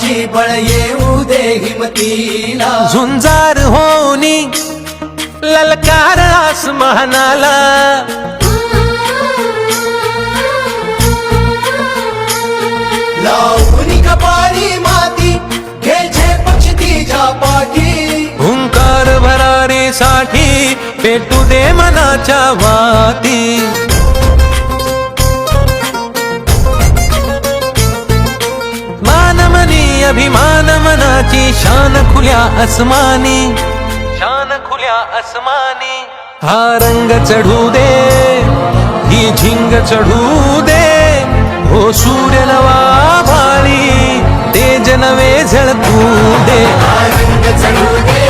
पाठी बळ येऊ दे हिमतीला झुंजार होनी ललकार आसमानाला लावणी कपाळी माती घ्यायचे पक्ष तिच्या पाठी हुंकार भरारीसाठी पेटू दे मनाच्या वाती मानमनी अभिमान मनाची शान खुल्या आसमानी शान खुल्या आसमानी हा रंग चढू दे ही झिंग चढू दे हो सूर्य नवा भाळी तेज नवे झळकू दे रंग चढू दे